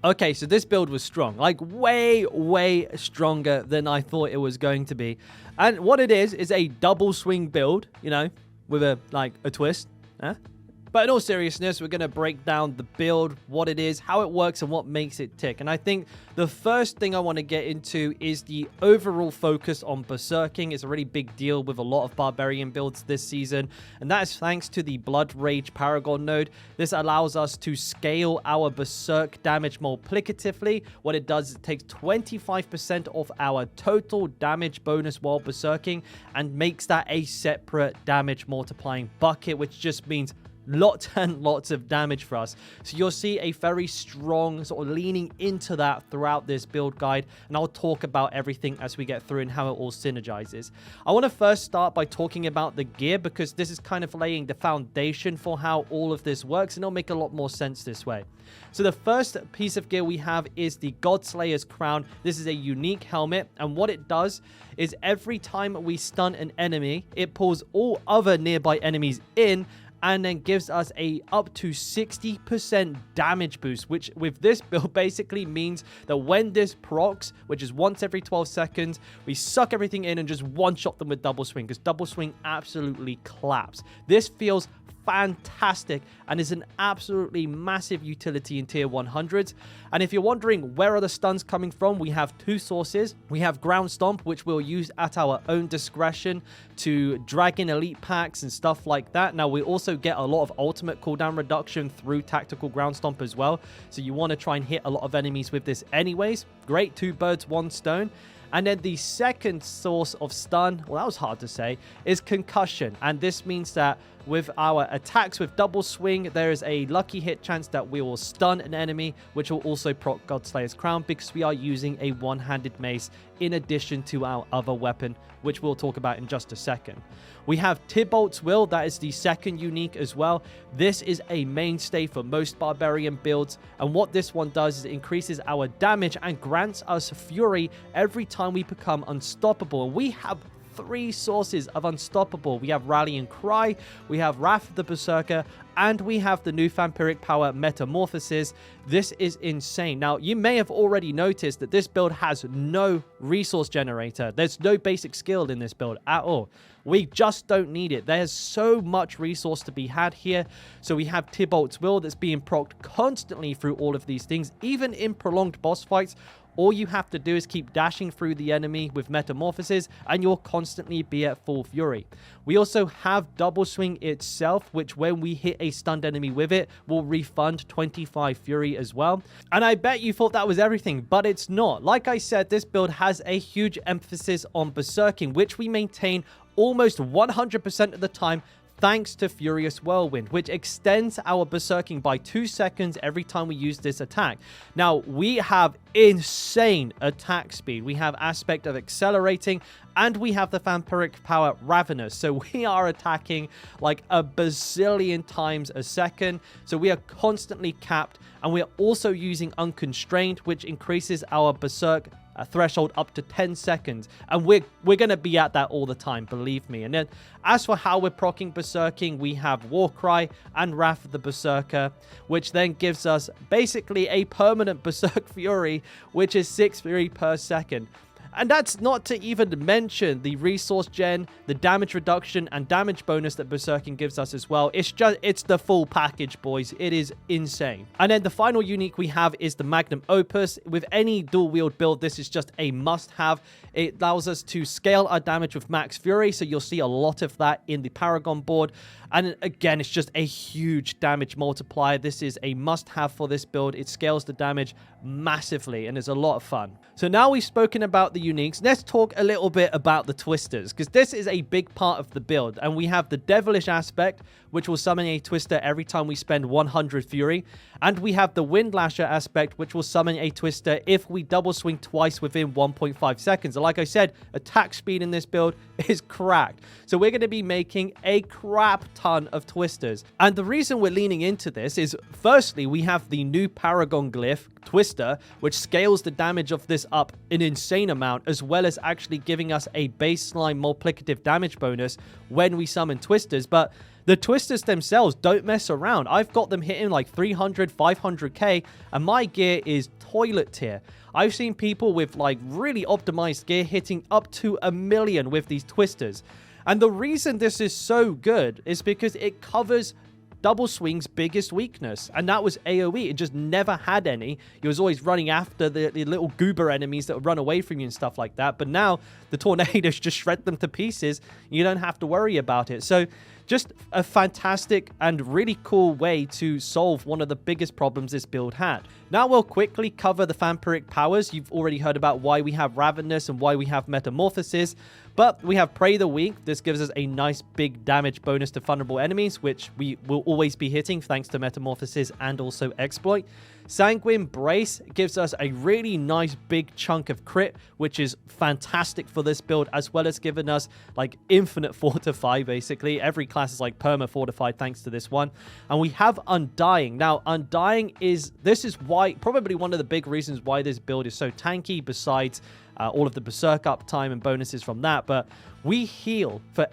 Okay, so this build was strong, like way stronger than I thought it was going to be. And what it is a double swing build, you know, with a twist. Huh? But in all seriousness, we're going to break down the build, what it is, how it works, and what makes it tick. And I think the first thing I want to get into is the overall focus on berserking. It's a really big deal with a lot of Barbarian builds this season, and that is thanks to the Blood Rage Paragon node. This allows us to scale our berserk damage multiplicatively. What it does is it takes 25% of our total damage bonus while berserking and makes that a separate damage multiplying bucket, which just means lots and lots of damage for us. So you'll see a very strong sort of leaning into that throughout this build guide, and I'll talk about everything as we get through and how it all synergizes. I want to first start by talking about the gear, because this is kind of laying the foundation for how all of this works, and it'll make a lot more sense this way. So the first piece of gear we have is the Godslayer's Crown. This is a unique helmet, and what it does is every time we stun an enemy, it pulls all other nearby enemies in and then gives us a up to 60% damage boost, which with this build basically means that when this procs, which is once every 12 seconds, we suck everything in and just one-shot them with double swing, because double swing absolutely claps. This feels fantastic and is an absolutely massive utility in tier 100s. And if you're wondering where are the stuns coming from, we have two sources. We have Ground Stomp, which we'll use at our own discretion to drag in elite packs and stuff like that. Now we also get a lot of ultimate cooldown reduction through tactical Ground Stomp as well, so you want to try and hit a lot of enemies with this anyways. Great, two birds, one stone. And then the second source of stun, well, that was hard to say, is concussion. And this means that with our attacks with double swing, there is a lucky hit chance that we will stun an enemy, which will also proc Godslayer's Crown, because we are using a one-handed mace in addition to our other weapon, which we'll talk about in just a second. We have Tybalt's Will. That is the second unique as well. This is a mainstay for most Barbarian builds, and what this one does is it increases our damage and grants us Fury every time we become unstoppable. And we have three sources of unstoppable. We have Rallying Cry, we have Wrath of the Berserker, and we have the new Vampiric Power Metamorphosis. This is insane. Now, you may have already noticed that this build has no resource generator. There's no basic skill in this build at all. We just don't need it. There's so much resource to be had here. So we have Tybalt's Will that's being procced constantly through all of these things, even in prolonged boss fights. All you have to do is keep dashing through the enemy with Metamorphosis, and you'll constantly be at full fury. We also have Double Swing itself, which when we hit a stunned enemy with it, will refund 25 fury as well. And I bet you thought that was everything, but it's not. Like I said, this build has a huge emphasis on berserking, which we maintain almost 100% of the time, thanks to Furious Whirlwind, which extends our berserking by 2 seconds every time we use this attack. Now, we have insane attack speed. We have aspect of accelerating, and we have the Vampiric Power Ravenous. So we are attacking like a bazillion times a second. So we are constantly capped, and we are also using Unconstrained, which increases our berserk threshold up to 10 seconds, and we're going to be at that all the time, believe me. And then as for how we're proccing berserking, we have Warcry and Wrath of the Berserker, which then gives us basically a permanent berserk fury, which is 6 fury per second. And that's not to even mention the resource gen, the damage reduction, and damage bonus that Berserking gives us as well. It's the full package, boys. It is insane. And then the final unique we have is the Magnum Opus. With any dual wield build, this is just a must-have. It allows us to scale our damage with Max Fury, so you'll see a lot of that in the Paragon board. And again, it's just a huge damage multiplier. This is a must-have for this build. It scales the damage massively and is a lot of fun. So now we've spoken about the uniques, let's talk a little bit about the twisters, because this is a big part of the build. And we have the Devilish aspect, which will summon a twister every time we spend 100 fury. And we have the Windlasher aspect, which will summon a twister if we double swing twice within 1.5 seconds. And like I said, attack speed in this build is cracked. So we're going to be making a crap ton ton of twisters. And the reason we're leaning into this is, firstly, we have the new Paragon glyph twister, which scales the damage of this up an insane amount, as well as actually giving us a baseline multiplicative damage bonus when we summon twisters. But the twisters themselves don't mess around. I've got them hitting like 300, 500k, and my gear is toilet tier. I've seen people with like really optimized gear hitting up to 1 million with these twisters. And the reason this is so good is because it covers Double Swing's biggest weakness, and that was AoE. It just never had any. He was always running after the little goober enemies that would run away from you and stuff like that. But now the tornadoes just shred them to pieces. You don't have to worry about it. So just a fantastic and really cool way to solve one of the biggest problems this build had. Now we'll quickly cover the vampiric powers. You've already heard about why we have Ravenous and why we have Metamorphosis. But we have Prey the Weak. This gives us a nice big damage bonus to vulnerable enemies, which we will always be hitting thanks to Metamorphosis and also Exploit. Sanguine Brace gives us a really nice big chunk of crit, which is fantastic for this build, as well as giving us like infinite fortify, basically. Every class is like perma fortified thanks to this one. And we have Undying. Now, Undying this is why, probably one of the big reasons why this build is so tanky, besides all of the Berserk uptime and bonuses from that. But we heal for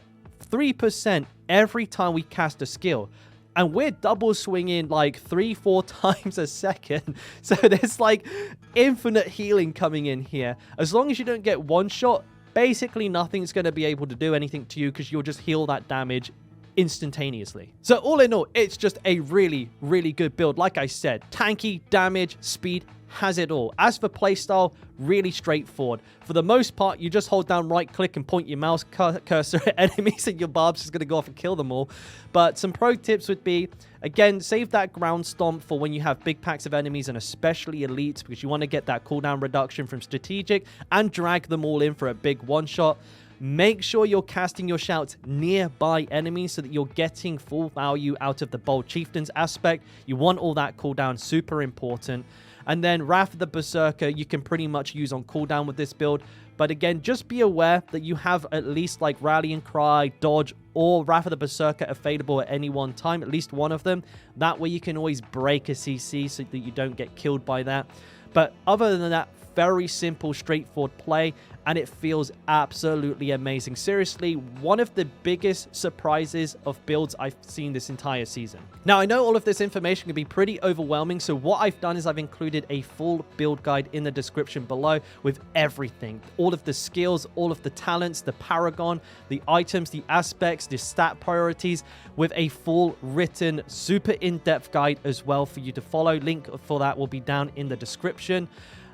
3% every time we cast a skill. And we're double swinging like 3-4 times a second. So there's like infinite healing coming in here. As long as you don't get one shot, basically nothing's going to be able to do anything to you, because you'll just heal that damage instantaneously. So all in all, it's just a really, really good build. Like I said, tanky, damage, speed, has it all. As for playstyle, really straightforward. For the most part, you just hold down right click and point your mouse cursor at enemies, and your Barb's just going to go off and kill them all. But some pro tips would be, again, save that ground stomp for when you have big packs of enemies, and especially elites, because you want to get that cooldown reduction from strategic and drag them all in for a big one shot. Make sure you're casting your shouts nearby enemies so that you're getting full value out of the Bold Chieftains aspect. You want all that cooldown, super important. And then Wrath of the Berserker, you can pretty much use on cooldown with this build. But again, just be aware that you have at least like Rallying Cry, Dodge, or Wrath of the Berserker available at any one time, at least one of them. That way you can always break a CC so that you don't get killed by that. But other than that, very simple, straightforward play, and it feels absolutely amazing. Seriously, one of the biggest surprises of builds I've seen this entire season. Now, I know all of this information can be pretty overwhelming, so what I've done is I've included a full build guide in the description below with everything. All of the skills, all of the talents, the paragon, the items, the aspects, the stat priorities, with a full written, super in-depth guide as well for you to follow. Link for that will be down in the description.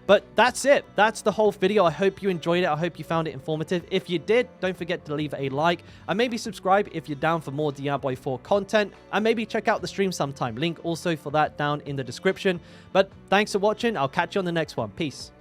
But that's it. That's the whole video. I hope you enjoyed it. I hope you found it informative. If you did, don't forget to leave a like and maybe subscribe if you're down for more Diablo 4 content, and maybe check out the stream sometime. Link also for that down in the description. But thanks for watching. I'll catch you on the next one. Peace.